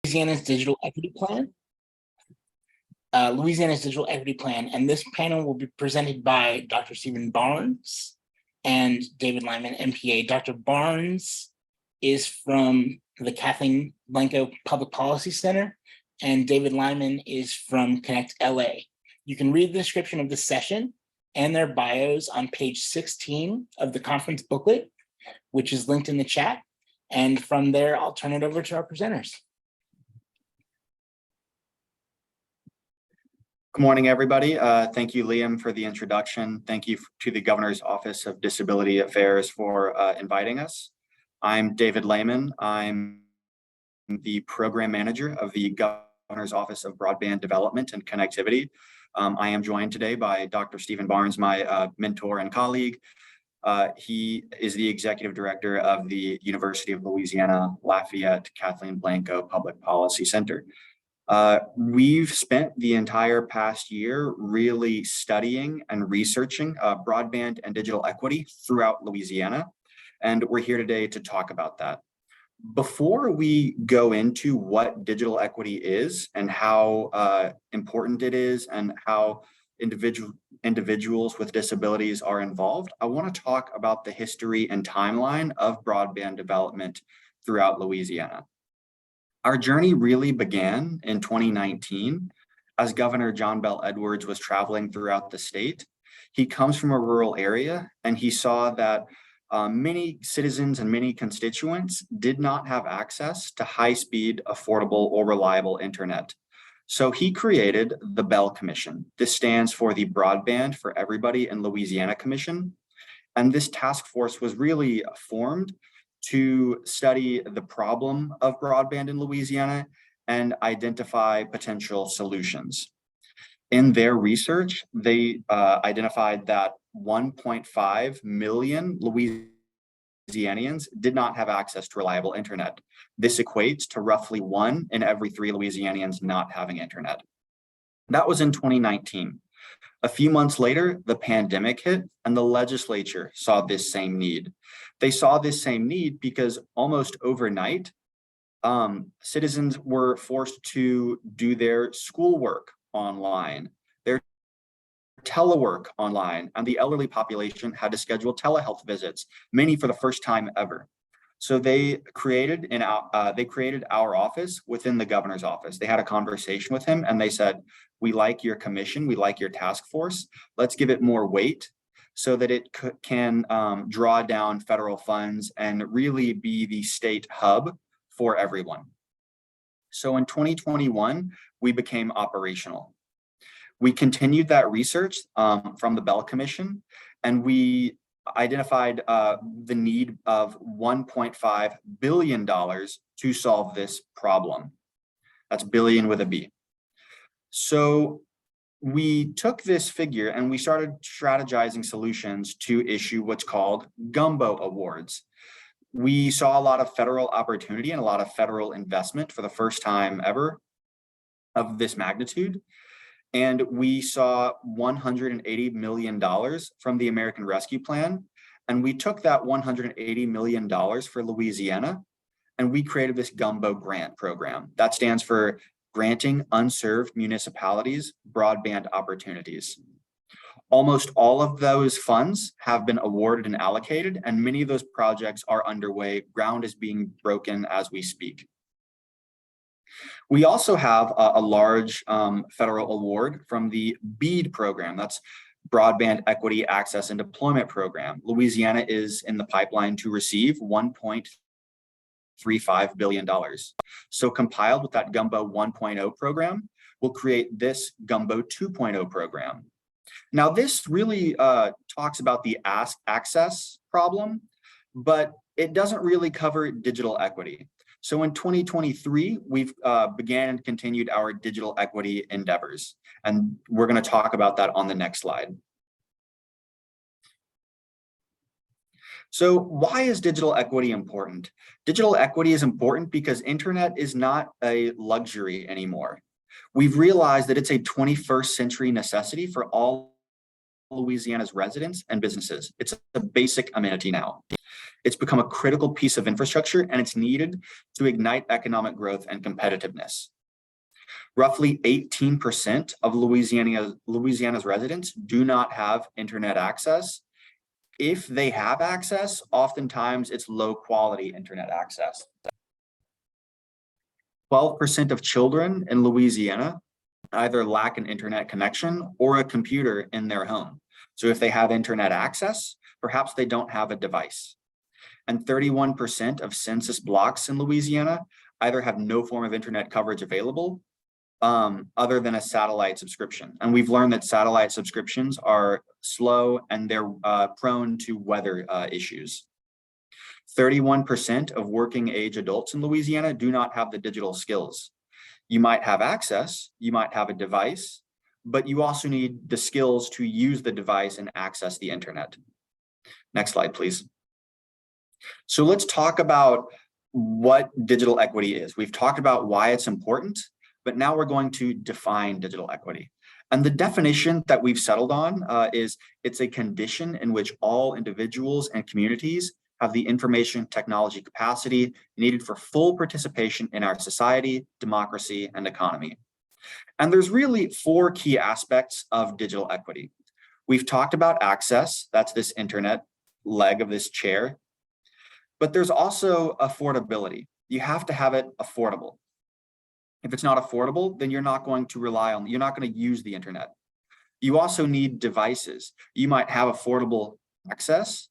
Louisiana's Digital Equity Plan. Louisiana's Digital Equity Plan, and this panel will be presented by Dr. Stephen Barnes and David Lyman, MPA. Dr. Barnes is from the Kathleen Blanco Public Policy Center, and David Lyman is from ConnectLA. You can read the description of the session and their bios on page 16 of the conference booklet, which is linked in the chat. And from there, I'll turn it over to our presenters. Good morning, everybody. Thank you, Liam, for the introduction. Thank you to the Governor's Office of Disability Affairs for inviting us. I'm David Lehman. I'm the Program Manager of the Governor's Office of Broadband Development and Connectivity. I am joined today by Dr. Stephen Barnes, my mentor and colleague. He is the Executive Director of the University of Louisiana Lafayette Kathleen Blanco Public Policy Center. We've spent the entire past year really studying and researching broadband and digital equity throughout Louisiana, and we're here today to talk about that. Before we go into what digital equity is and how important it is and how individuals with disabilities are involved, I want to talk about the history and timeline of broadband development throughout Louisiana. Our journey really began in 2019 as Governor John Bel Edwards was traveling throughout the state. He comes from a rural area, and he saw that many citizens and many constituents did not have access to high-speed, affordable, or reliable internet. So he created the Bell Commission. This stands for the Broadband for Everybody in Louisiana Commission. And this task force was really formed to study the problem of broadband in Louisiana and identify potential solutions. In their research, they identified that 1.5 million Louisianians did not have access to reliable internet. This equates to roughly 1 in every 3 Louisianians not having internet. That was in 2019. A few months later, the pandemic hit and the legislature saw this same need. They saw this same need because almost overnight, citizens were forced to do their schoolwork online, their telework online, and the elderly population had to schedule telehealth visits, many for the first time ever. So they created our office within the governor's office. They had a conversation with him and they said, "We like your commission, we like your task force. Let's give it more weight so that it can draw down federal funds and really be the state hub for everyone." So in 2021, we became operational. We continued that research from the Bell Commission, and we identified the need of $1.5 billion to solve this problem. That's billion with a B. So we took this figure and we started strategizing solutions to issue what's called Gumbo Awards. We saw a lot of federal opportunity and a lot of federal investment for the first time ever of this magnitude. And we saw $180 million from the American Rescue Plan. And we took that $180 million for Louisiana, and we created this Gumbo Grant Program. That stands for Granting Unserved Municipalities Broadband Opportunities. Almost all of those funds have been awarded and allocated, and many of those projects are underway. Ground is being broken as we speak. We also have a large federal award from the BEAD program. That's Broadband Equity Access and Deployment Program. Louisiana is in the pipeline to receive $1.35 billion. So compiled with that Gumbo 1.0 program, we'll create this Gumbo 2.0 program. Now, this really talks about the access problem, but it doesn't really cover digital equity. So in 2023, we've began and continued our digital equity endeavors, and we're going to talk about that on the next slide. So why is digital equity important? Digital equity is important because internet is not a luxury anymore. We've realized that it's a 21st century necessity for all Louisiana's residents and businesses. It's a basic amenity now. It's become a critical piece of infrastructure, and it's needed to ignite economic growth and competitiveness. Roughly 18% of Louisiana's residents do not have internet access. If they have access, oftentimes it's low quality internet access. 12% of children in Louisiana either lack an internet connection or a computer in their home. So if they have internet access, perhaps they don't have a device. And 31% of census blocks in Louisiana either have no form of internet coverage available other than a satellite subscription. And we've learned that satellite subscriptions are slow and they're prone to weather issues. 31% of working age adults in Louisiana do not have the digital skills. You might have access, you might have a device, but you also need the skills to use the device and access the internet. Next slide, please. So let's talk about what digital equity is. We've talked about why it's important, but now we're going to define digital equity. And the definition that we've settled on is it's a condition in which all individuals and communities have the information technology capacity needed for full participation in our society, democracy, and economy. And there's really 4 key aspects of digital equity. We've talked about access, that's this internet leg of this chair, but there's also affordability. You have to have it affordable. If it's not affordable, then you're not going to you're not going to use the internet. You also need devices. You might have affordable access,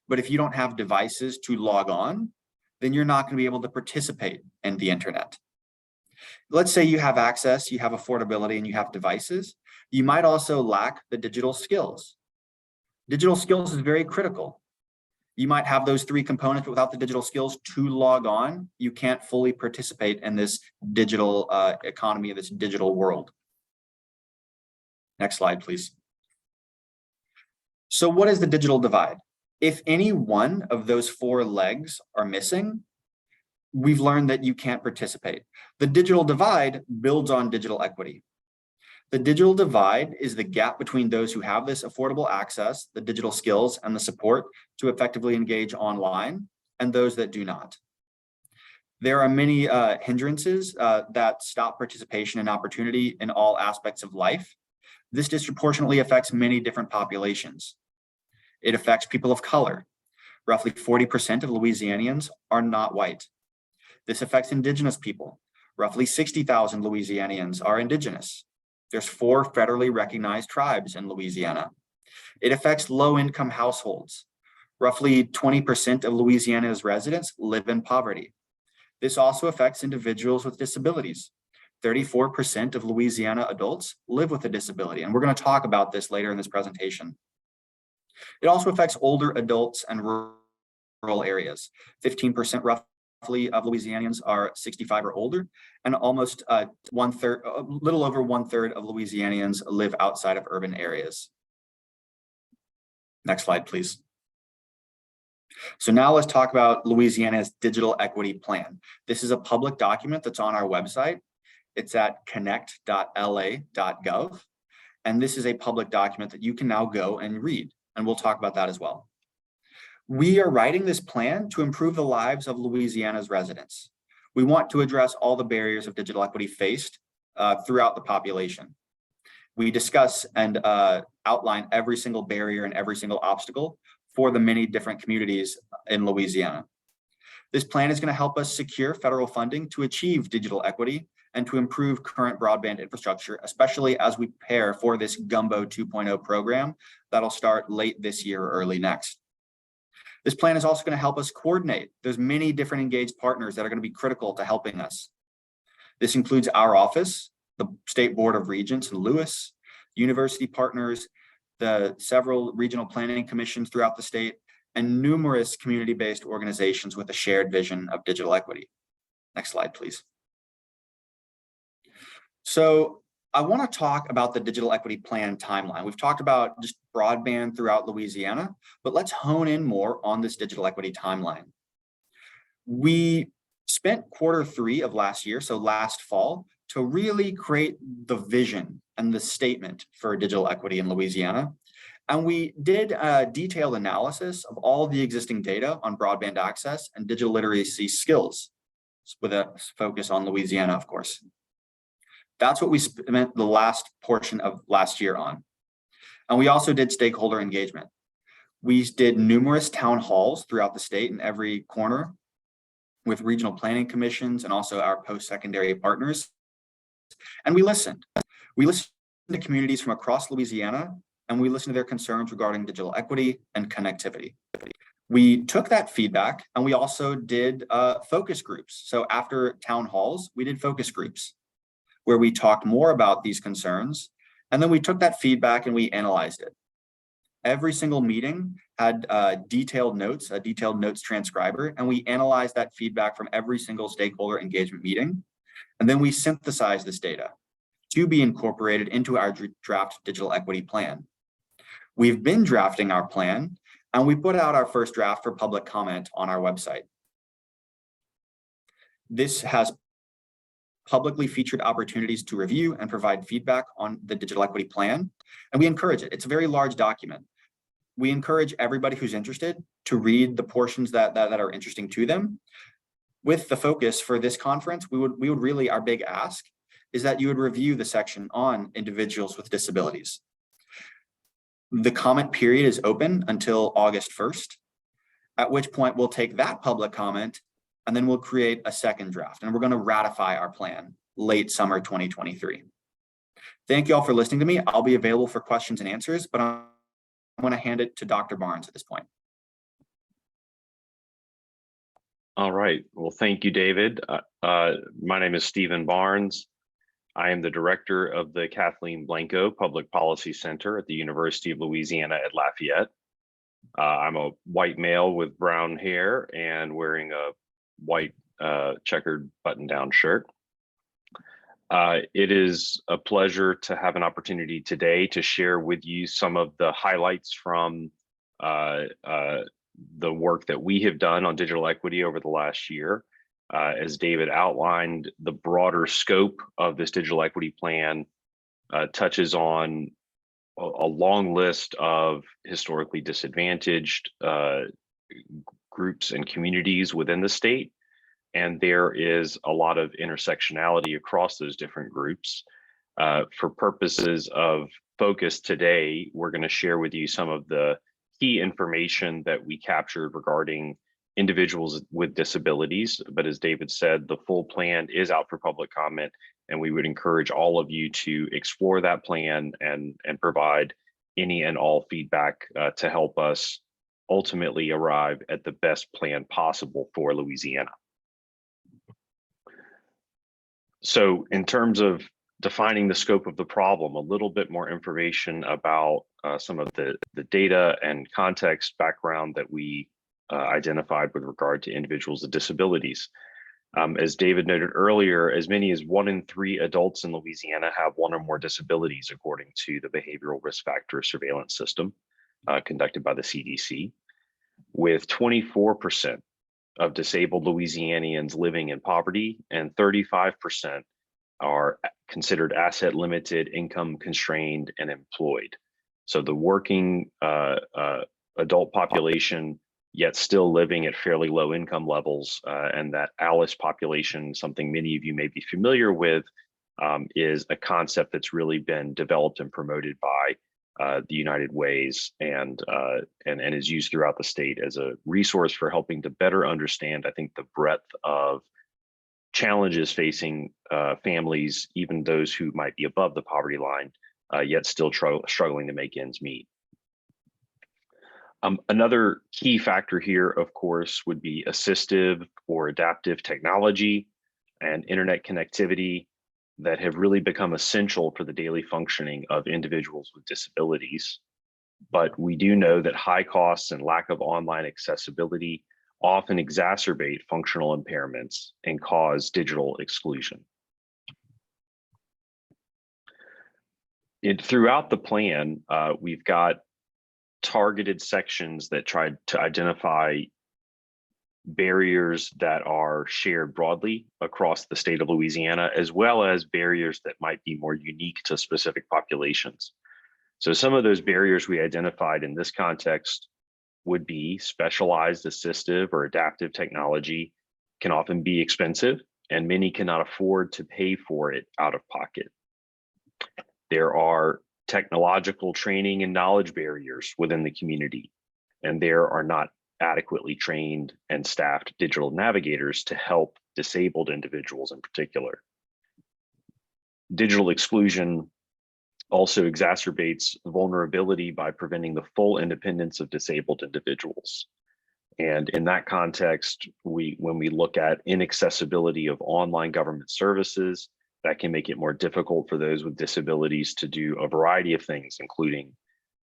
but if you don't have devices to log on, then you're not going to be able to participate in the internet. Let's say you have access, you have affordability, and you have devices. You might also lack the digital skills. Digital skills is very critical. You might have those 3 components, but without the digital skills to log on, you can't fully participate in this digital economy, this digital world. Next slide, please. So what is the digital divide? If any one of those 4 legs are missing, we've learned that you can't participate. The digital divide builds on digital equity. The digital divide is the gap between those who have this affordable access, the digital skills, and the support to effectively engage online, and those that do not. There are many hindrances that stop participation and opportunity in all aspects of life. This disproportionately affects many different populations. It affects people of color. Roughly 40% of Louisianians are not white. This affects Indigenous people. Roughly 60,000 Louisianians are Indigenous. There's 4 federally recognized tribes in Louisiana. It affects low-income households. Roughly 20% of Louisiana's residents live in poverty. This also affects individuals with disabilities. 34% of Louisiana adults live with a disability, and we're going to talk about this later in this presentation. It also affects older adults and rural areas. 15% roughly of Louisianians are 65 or older, and almost a little over 1/3 of Louisianians live outside of urban areas. Next slide, please. So now let's talk about Louisiana's Digital Equity Plan. This is a public document that's on our website. It's at connect.la.gov. And this is a public document that you can now go and read. And we'll talk about that as well. We are writing this plan to improve the lives of Louisiana's residents. We want to address all the barriers of digital equity faced throughout the population. We discuss and outline every single barrier and every single obstacle for the many different communities in Louisiana. This plan is going to help us secure federal funding to achieve digital equity and to improve current broadband infrastructure, especially as we prepare for this Gumbo 2.0 program that'll start late this year or early next. This plan is also going to help us coordinate. There's many different engaged partners that are going to be critical to helping us. This includes our office, the State Board of Regents in Lewis, university partners, the several regional planning commissions throughout the state, and numerous community-based organizations with a shared vision of digital equity. Next slide, please. So I want to talk about the digital equity plan timeline. We've talked about just broadband throughout Louisiana, but let's hone in more on this digital equity timeline. We spent Q3 of last year, so last fall, to really create the vision and the statement for digital equity in Louisiana. And we did a detailed analysis of all the existing data on broadband access and digital literacy skills, with a focus on Louisiana, of course. That's what we spent the last portion of last year on. And we also did stakeholder engagement. We did numerous town halls throughout the state in every corner with regional planning commissions and also our post-secondary partners. And we listened. We listened to communities from across Louisiana, and we listened to their concerns regarding digital equity and connectivity. We took that feedback and we also did focus groups. So after town halls, we did focus groups where we talked more about these concerns. And then we took that feedback and we analyzed it. Every single meeting had detailed notes, a detailed notes transcriber, and we analyzed that feedback from every single stakeholder engagement meeting. And then we synthesized this data to be incorporated into our draft digital equity plan. We've been drafting our plan, and we put out our first draft for public comment on our website. This has publicly featured opportunities to review and provide feedback on the digital equity plan, and we encourage it. It's a very large document. We encourage everybody who's interested to read the portions that are interesting to them. With the focus for this conference, we would really, our big ask is that you would review the section on individuals with disabilities. The comment period is open until August 1st, at which point we'll take that public comment and then we'll create a second draft, and we're going to ratify our plan late summer 2023. Thank you all for listening to me. I'll be available for questions and answers, but I'm going to hand it to Dr. Barnes at this point. All right. Well, thank you, David. My name is Stephen Barnes. I am the director of the Kathleen Blanco Public Policy Center at the University of Louisiana at Lafayette. I'm a white male with brown hair and wearing a white checkered button-down shirt. It is a pleasure to have an opportunity today to share with you some of the highlights from the work that we have done on digital equity over the last year. As David outlined, the broader scope of this digital equity plan touches on a long list of historically disadvantaged groups and communities within the state. And there is a lot of intersectionality across those different groups. For purposes of focus today, we're going to share with you some of the key information that we captured regarding individuals with disabilities. But as David said, the full plan is out for public comment, and we would encourage all of you to explore that plan and provide any and all feedback to help us ultimately arrive at the best plan possible for Louisiana. So in terms of defining the scope of the problem, a little bit more information about some of the data and context background that we identified with regard to individuals with disabilities. As David noted earlier, as many as 1 in 3 adults in Louisiana have 1 or more disabilities, according to the Behavioral Risk Factor Surveillance System conducted by the CDC, with 24% of disabled Louisianians living in poverty, and 35% are considered asset limited, income constrained, and employed. So the working adult population, yet still living at fairly low income levels, and that ALICE population, something many of you may be familiar with, is a concept that's really been developed and promoted by the United Ways and is used throughout the state as a resource for helping to better understand, I think, the breadth of challenges facing families, even those who might be above the poverty line, yet still struggling to make ends meet. Another key factor here, of course, would be assistive or adaptive technology and internet connectivity that have really become essential for the daily functioning of individuals with disabilities. But we do know that high costs and lack of online accessibility often exacerbate functional impairments and cause digital exclusion. Throughout the plan, we've got targeted sections that try to identify barriers that are shared broadly across the state of Louisiana, as well as barriers that might be more unique to specific populations. So some of those barriers we identified in this context would be specialized assistive or adaptive technology can often be expensive, and many cannot afford to pay for it out of pocket. There are technological training and knowledge barriers within the community, and there are not adequately trained and staffed digital navigators to help disabled individuals in particular. Digital exclusion also exacerbates vulnerability by preventing the full independence of disabled individuals. And in that context, when we look at inaccessibility of online government services, that can make it more difficult for those with disabilities to do a variety of things, including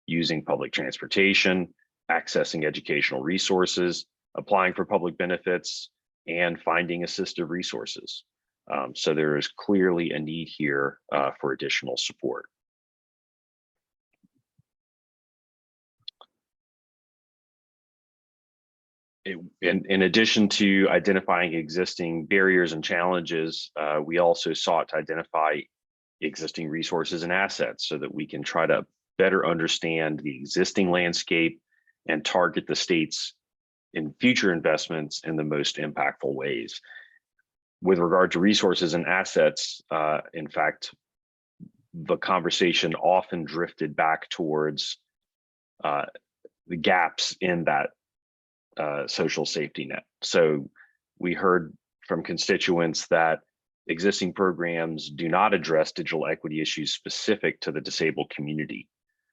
using public transportation, accessing educational resources, applying for public benefits, and finding assistive resources. So there is clearly a need here for additional support. In addition to identifying existing barriers and challenges, we also sought to identify existing resources and assets so that we can try to better understand the existing landscape and target the states in future investments in the most impactful ways. With regard to resources and assets, in fact, the conversation often drifted back towards the gaps in that social safety net. So we heard from constituents that existing programs do not address digital equity issues specific to the disabled community.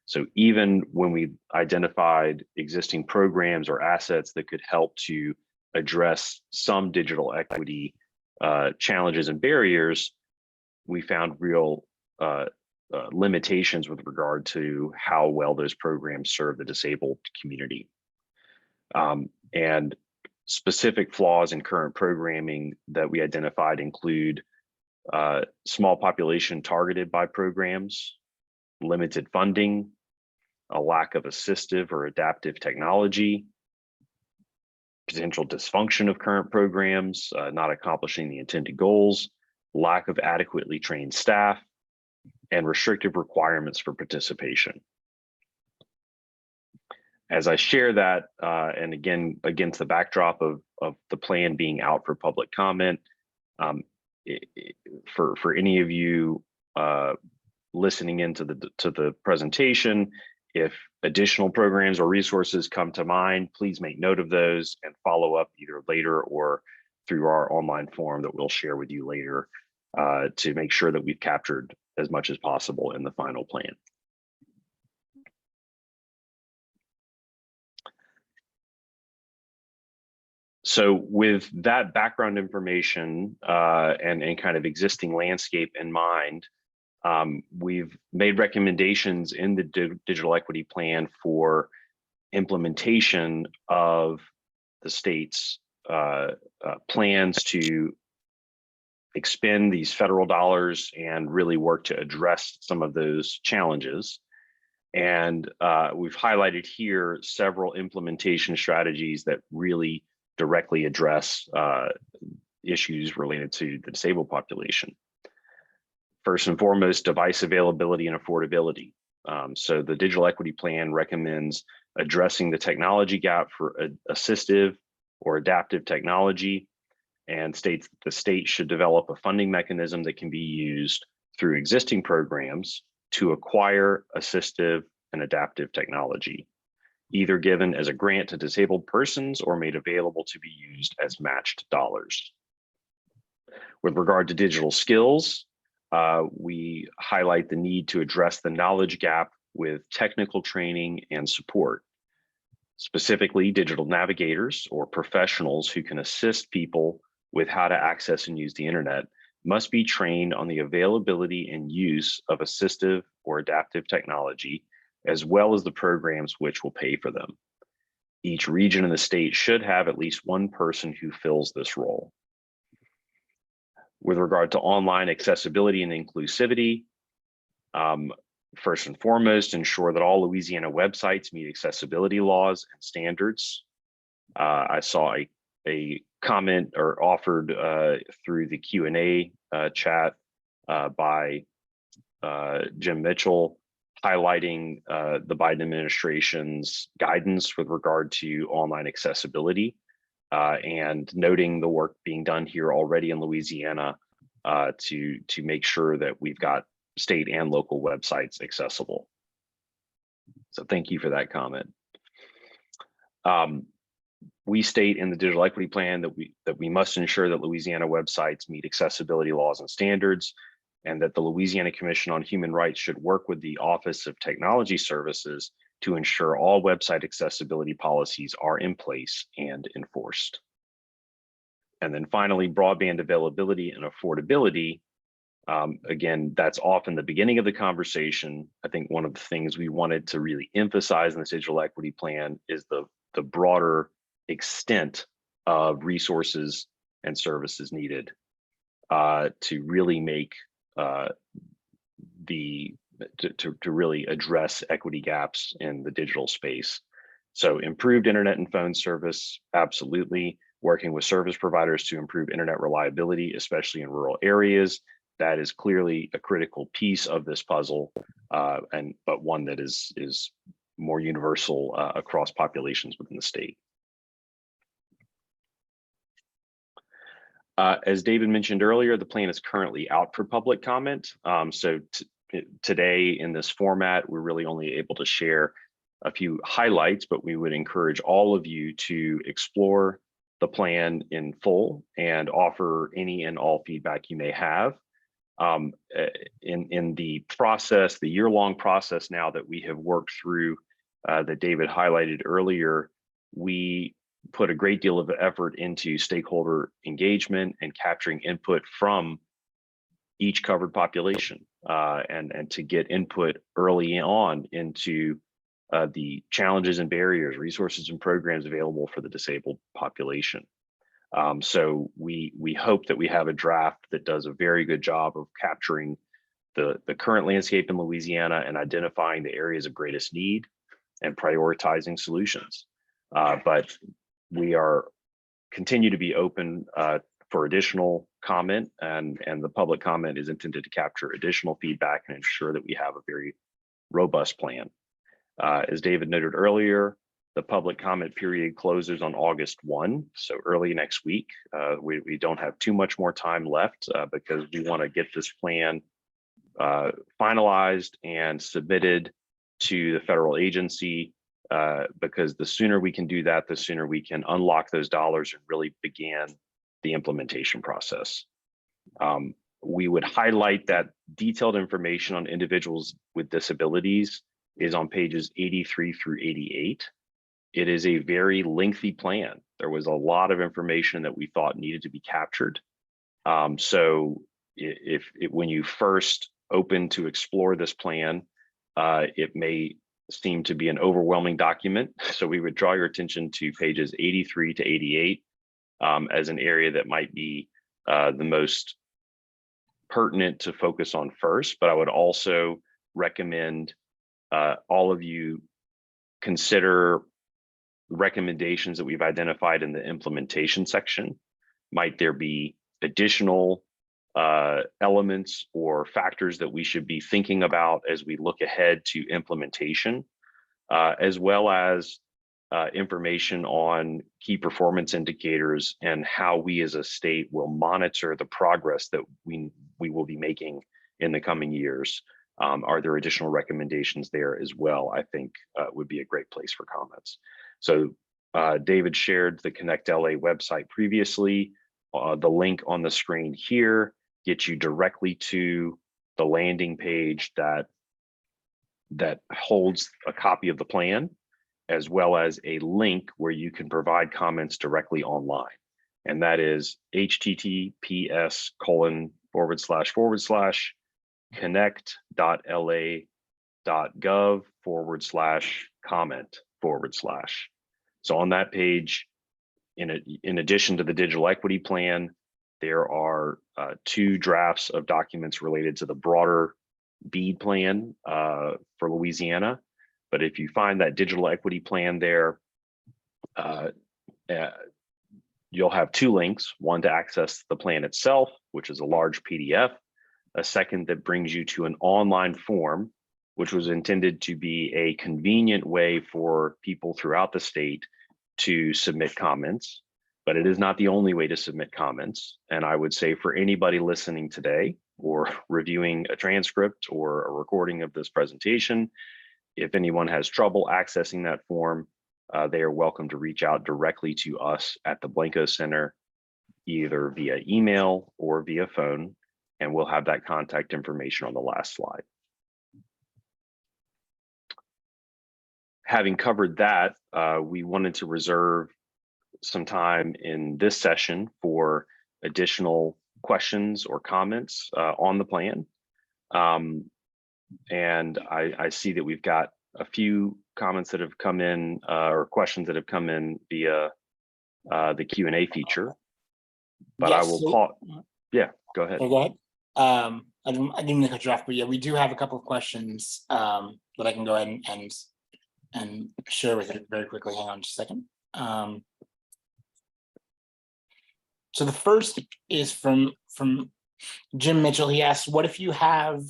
So even when we identified existing programs or assets that could help to address some digital equity challenges and barriers, we found real limitations with regard to how well those programs serve the disabled community. And specific flaws in current programming that we identified include small population targeted by programs, limited funding, a lack of assistive or adaptive technology, potential dysfunction of current programs, not accomplishing the intended goals, lack of adequately trained staff, and restrictive requirements for participation. As I share that, and again, against the backdrop of the plan being out for public comment, for any of you listening into the presentation, if additional programs or resources come to mind, please make note of those and follow up either later or through our online form that we'll share with you later to make sure that we've captured as much as possible in the final plan. So with that background information and kind of existing landscape in mind, we've made recommendations in the digital equity plan for implementation of the state's plans to expend these federal dollars and really work to address some of those challenges. And we've highlighted here several implementation strategies that really directly address issues related to the disabled population. First and foremost, device availability and affordability. So the digital equity plan recommends addressing the technology gap for assistive or adaptive technology, and states that the state should develop a funding mechanism that can be used through existing programs to acquire assistive and adaptive technology, either given as a grant to disabled persons or made available to be used as matched dollars. With regard to digital skills, we highlight the need to address the knowledge gap with technical training and support. Specifically, digital navigators or professionals who can assist people with how to access and use the internet must be trained on the availability and use of assistive or adaptive technology, as well as the programs which will pay for them. Each region in the state should have at least one person who fills this role. With regard to online accessibility and inclusivity, first and foremost, ensure that all Louisiana websites meet accessibility laws and standards. I saw a comment or offered through the Q&A chat by Jim Mitchell, highlighting the Biden administration's guidance with regard to online accessibility and noting the work being done here already in Louisiana to make sure that we've got state and local websites accessible. So thank you for that comment. We state in the digital equity plan that we must ensure that Louisiana websites meet accessibility laws and standards, and that the Louisiana Commission on Human Rights should work with the Office of Technology Services to ensure all website accessibility policies are in place and enforced. And then finally, broadband availability and affordability. Again, that's often the beginning of the conversation. I think one of the things we wanted to really emphasize in this digital equity plan is the broader extent of resources and services needed to really make to really address equity gaps in the digital space. So improved internet and phone service, absolutely. Working with service providers to improve internet reliability, especially in rural areas. That is clearly a critical piece of this puzzle, but one that is more universal across populations within the state. As David mentioned earlier, the plan is currently out for public comment. So today in this format, we're really only able to share a few highlights, but we would encourage all of you to explore the plan in full and offer any and all feedback you may have. In the process, the year-long process now that we have worked through that David highlighted earlier, we put a great deal of effort into stakeholder engagement and capturing input from each covered population and to get input early on into the challenges and barriers, resources and programs available for the disabled population. So we hope that we have a draft that does a very good job of capturing the current landscape in Louisiana and identifying the areas of greatest need and prioritizing solutions. But we continue to be open for additional comment, and the public comment is intended to capture additional feedback and ensure that we have a very robust plan. As David noted earlier, the public comment period closes on August 1, so early next week. We don't have too much more time left because we want to get this plan finalized and submitted to the federal agency because the sooner we can do that, the sooner we can unlock those dollars and really begin the implementation process. We would highlight that detailed information on individuals with disabilities is on pages 83 through 88. It is a very lengthy plan. There was a lot of information that we thought needed to be captured. So when you first open to explore this plan, it may seem to be an overwhelming document. So we would draw your attention to pages 83 to 88 as an area that might be the most pertinent to focus on first. But I would also recommend all of you consider recommendations that we've identified in the implementation section. Might there be additional elements or factors that we should be thinking about as we look ahead to implementation, as well as information on key performance indicators and how we as a state will monitor the progress that we will be making in the coming years. Are there additional recommendations there as well? I think would be a great place for comments. So David shared the ConnectLA website previously. The link on the screen here gets you directly to the landing page that holds a copy of the plan, as well as a link where you can provide comments directly online. And that is https://connect.la.gov/comment/. So on that page, in addition to the digital equity plan, there are 2 drafts of documents related to the broader BEAD plan for Louisiana. But if you find that digital equity plan there, you'll have 2 links, one to access the plan itself, which is a large PDF, a second that brings you to an online form which was intended to be a convenient way for people throughout the state to submit comments, but it is not the only way to submit comments. And I would say for anybody listening today or reviewing a transcript or a recording of this presentation, if anyone has trouble accessing that form, they are welcome to reach out directly to us at the Blanco Center, either via email or via phone, and we'll have that contact information on the last slide. Having covered that, we wanted to reserve some time in this session for additional questions or comments on the plan. And I see that we've got a few comments that have come in or questions that have come in via the Q&A feature, but Yes, I will call. Yeah, go ahead. Go ahead. I didn't mean to cut you off, but yeah, we do have a couple of questions that I can go ahead and share with you very quickly. Hang on just a second. So the first is from Jim Mitchell. He asks, what if you have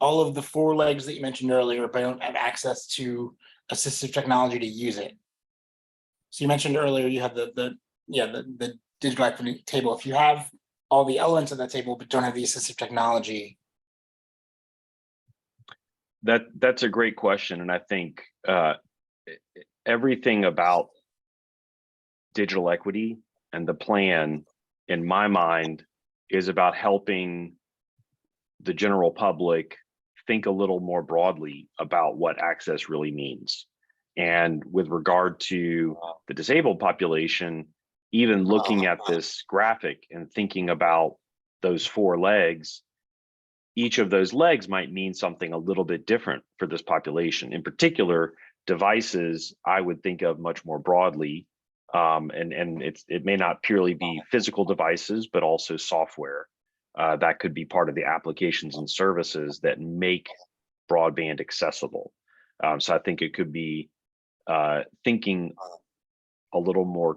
all of the 4 legs that you mentioned earlier, but don't have access to assistive technology to use it? So you mentioned earlier you have the digital equity table. If you have all the elements of that table, but don't have the assistive technology. That's a great question. And I think everything about digital equity and the plan, in my mind, is about helping the general public think a little more broadly about what access really means. And with regard to the disabled population, even looking at this graphic and thinking about those 4 legs, each of those legs might mean something a little bit different for this population. In particular, devices I would think of much more broadly, and it may not purely be physical devices, but also software that could be part of the applications and services that make broadband accessible. So I think it could be thinking a little more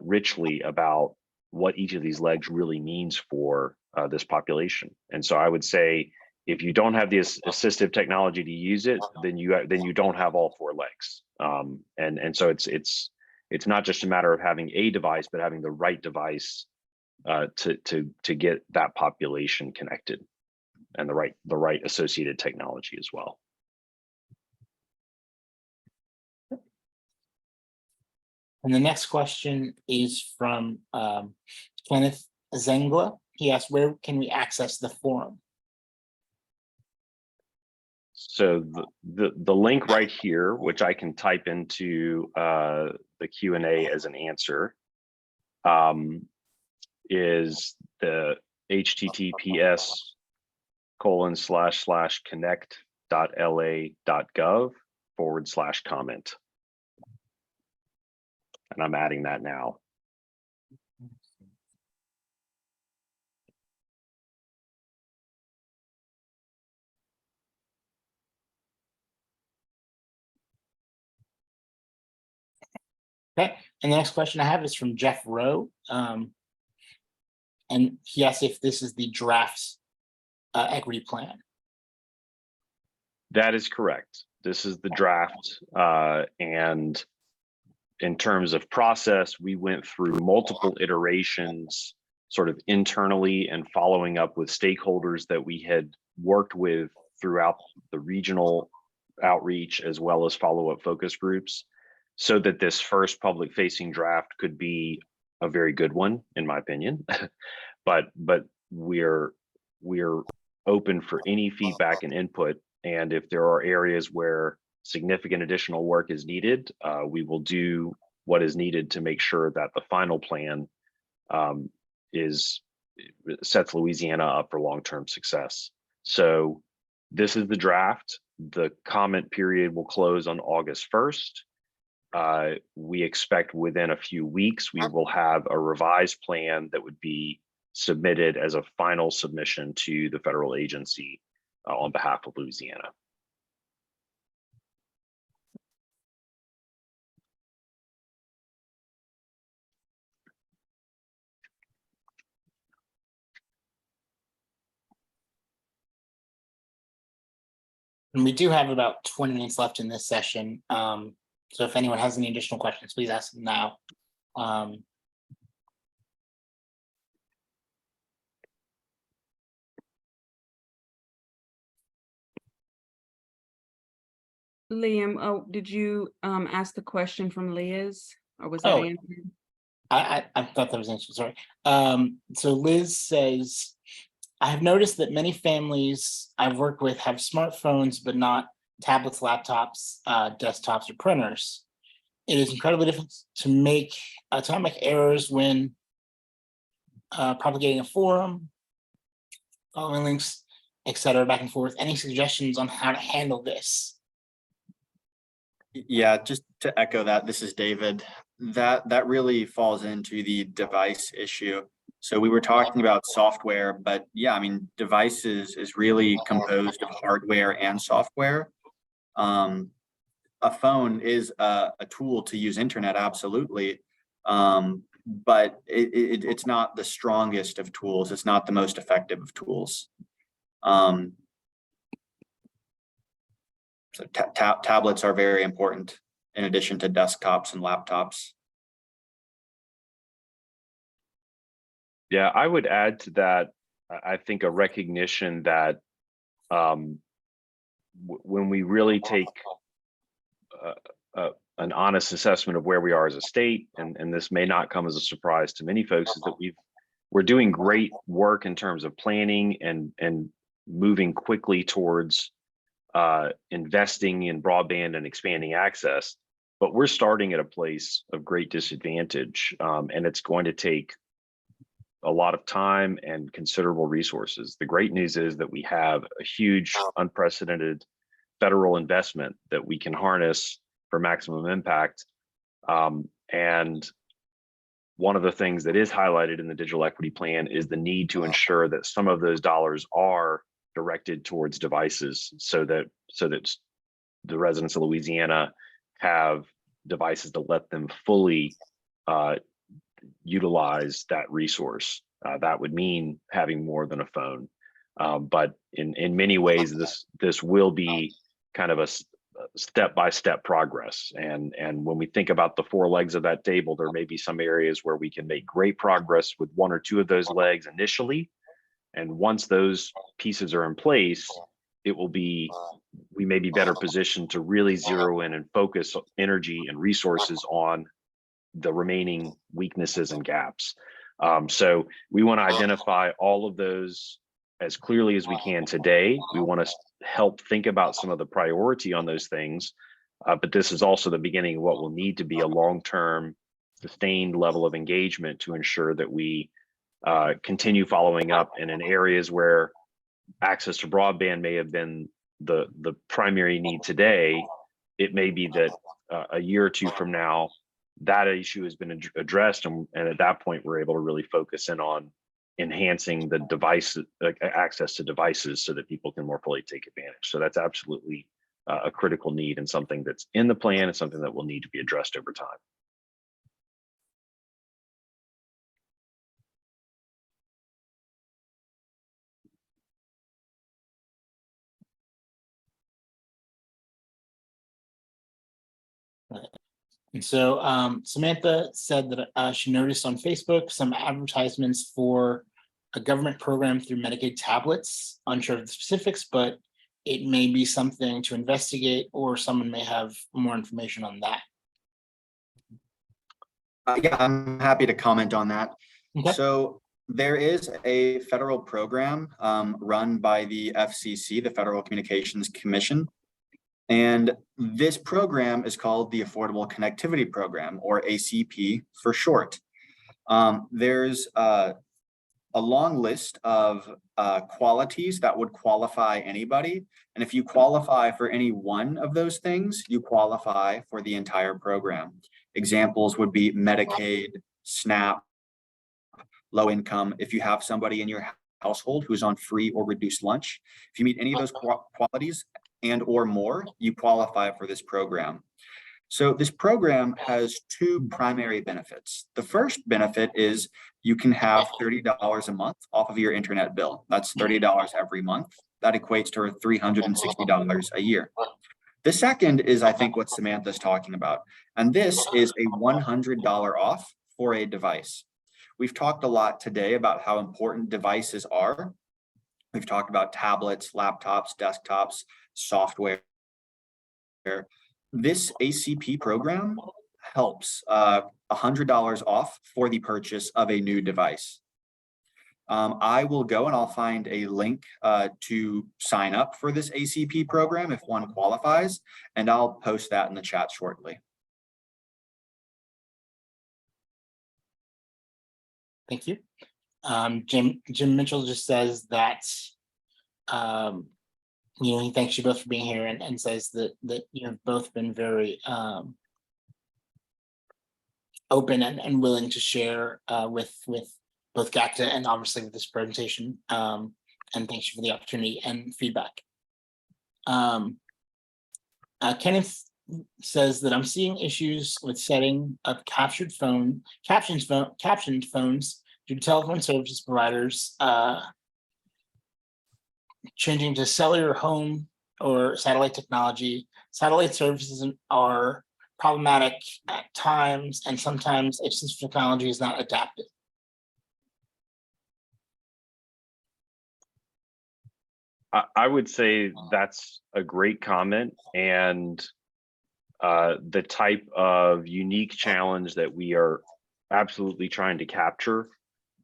richly about what each of these legs really means for this population. And so I would say, if you don't have the assistive technology to use it, then you don't have all 4 legs. And so it's not just a matter of having a device, but having the right device to get that population connected, and the right associated technology as well. And the next question is from Kenneth Zengla. He asked, where can we access the forum? So the link right here, which I can type into the Q&A as an answer, is the https://connect.la.gov/comment. And I'm adding that now. Okay, and the next question I have is from Jeff Rowe. And he asks if this is the draft equity plan. That is correct. This is the draft. And in terms of process, we went through multiple iterations sort of internally and following up with stakeholders that we had worked with throughout the regional outreach, as well as follow-up focus groups, so that this first public facing draft could be a very good one, in my opinion. but we're open for any feedback and input. And if there are areas where significant additional work is needed, we will do what is needed to make sure that the final plan sets Louisiana up for long-term success. So this is the draft. The comment period will close on August 1st. We expect within a few weeks, we will have a revised plan that would be submitted as a final submission to the federal agency on behalf of Louisiana. And we do have about 20 minutes left in this session. So if anyone has any additional questions, please ask them now. Liam, did you ask the question from Liz, or was that Oh. answered? I thought that was answered, sorry. So Liz says, I have noticed that many families I've worked with have smartphones, but not tablets, laptops, desktops, or printers. It is incredibly difficult to not make errors when propagating a forum, following links, etc., back and forth. Any suggestions on how to handle this? Yeah, just to echo that, this is David. That really falls into the device issue. So we were talking about software, but yeah, I mean, devices is really composed of hardware and software. A phone is a tool to use internet, absolutely. But it's not the strongest of tools. It's not the most effective of tools. So tablets are very important in addition to desktops and laptops. Yeah, I would add to that, I think a recognition that when we really take an honest assessment of where we are as a state, and this may not come as a surprise to many folks, is that we're doing great work in terms of planning and moving quickly towards investing in broadband and expanding access, but we're starting at a place of great disadvantage, and it's going to take a lot of time and considerable resources. The great news is that we have a huge, unprecedented federal investment that we can harness for maximum impact. And one of the things that is highlighted in the digital equity plan is the need to ensure that some of those dollars are directed towards devices so that the residents of Louisiana have devices to let them fully utilize that resource. That would mean having more than a phone. But in many ways, this will be kind of a step-by-step progress. And when we think about the four legs of that table, there may be some areas where we can make great progress with one or two of those legs initially. And once those pieces are in place, we may be better positioned to really zero in and focus energy and resources on the remaining weaknesses and gaps. So we want to identify all of those as clearly as we can today. We want to help think about some of the priority on those things, but this is also the beginning of what will need to be a long-term, sustained level of engagement to ensure that we continue following up, and in areas where access to broadband may have been the primary need today, it may be that a year or two from now, that issue has been addressed, and at that point, we're able to really focus in on enhancing the device access to devices so that people can more fully take advantage. So that's absolutely a critical need, and something that's in the plan and something that will need to be addressed over time. And so Samantha said that she noticed on Facebook some advertisements for a government program through Medicaid tablets. Unsure of the specifics, but it may be something to investigate, or someone may have more information on that. Yeah, I'm happy to comment on that. Okay. So there is a federal program run by the FCC, the Federal Communications Commission. And this program is called the Affordable Connectivity Program, or ACP for short. There's a long list of qualities that would qualify anybody. And if you qualify for any one of those things, you qualify for the entire program. Examples would be Medicaid, SNAP, low income. If you have somebody in your household who's on free or reduced lunch, if you meet any of those qualities and or more, you qualify for this program. So this program has two primary benefits. The first benefit is you can have $30 a month off of your internet bill. That's $30 every month. That equates to $360 a year. The second is, I think, what Samantha's talking about, and this is a $100 off for a device. We've talked a lot today about how important devices are. We've talked about tablets, laptops, desktops, software. This ACP program helps $100 off for the purchase of a new device. I will go and I'll find a link to sign up for this ACP program if one qualifies, and I'll post that in the chat shortly. Thank you. Jim Mitchell just says that he thanks you both for being here and says that you have both been very open and willing to share with both GACTA and obviously with this presentation. And thanks for the opportunity and feedback. Kenneth says that I'm seeing issues with setting up captioned phones due to telephone services providers changing to cellular home or satellite technology. Satellite services are problematic at times, and sometimes if technology is not adapted. I would say that's a great comment, and the type of unique challenge that we are absolutely trying to capture.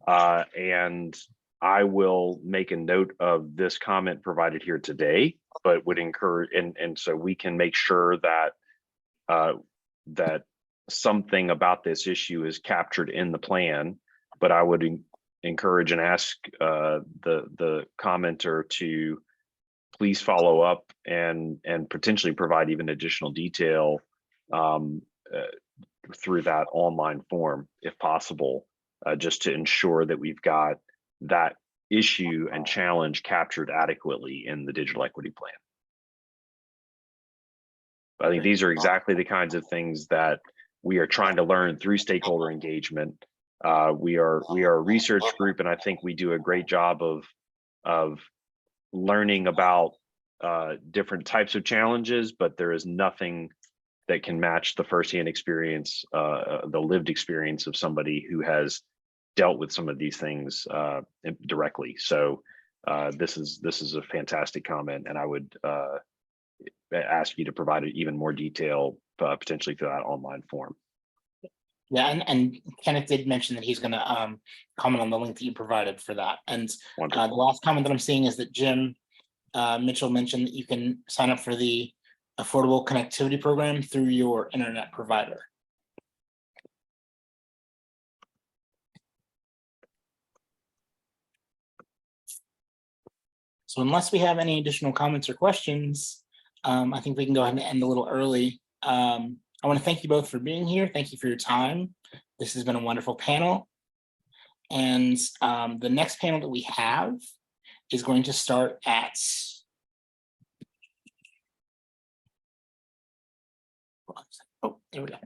And I will make a note of this comment provided here today, but would encourage, and so we can make sure that that something about this issue is captured in the plan. But I would encourage and ask the commenter to please follow up and potentially provide even additional detail through that online form, if possible, just to ensure that we've got that issue and challenge captured adequately in the digital equity plan. I think these are exactly the kinds of things that we are trying to learn through stakeholder engagement. We are a research group, and I think we do a great job of learning about different types of challenges, but there is nothing that can match the firsthand experience, the lived experience of somebody who has dealt with some of these things directly. So this is a fantastic comment, and I would ask you to provide even more detail potentially through that online form. Yeah, and Kenneth did mention that he's going to comment on the link that you provided for that. And the last comment that I'm seeing is that Jim Mitchell mentioned that you can sign up for the Affordable Connectivity Program through your internet provider. So unless we have any additional comments or questions, I think we can go ahead and end a little early. I want to thank you both for being here. Thank you for your time. This has been a wonderful panel. And the next panel that we have is going to start at there we go.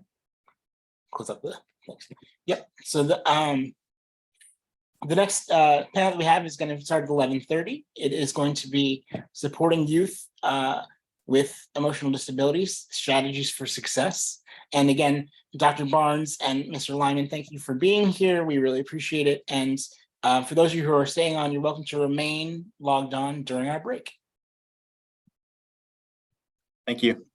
Close up the next. Yep. So the next panel that we have is going to start at 11:30. It is going to be supporting youth with emotional disabilities, strategies for success. And again, Dr. Barnes and Mr. Lyman, thank you for being here. We really appreciate it. And for those of you who are staying on, you're welcome to remain logged on during our break. Thank you.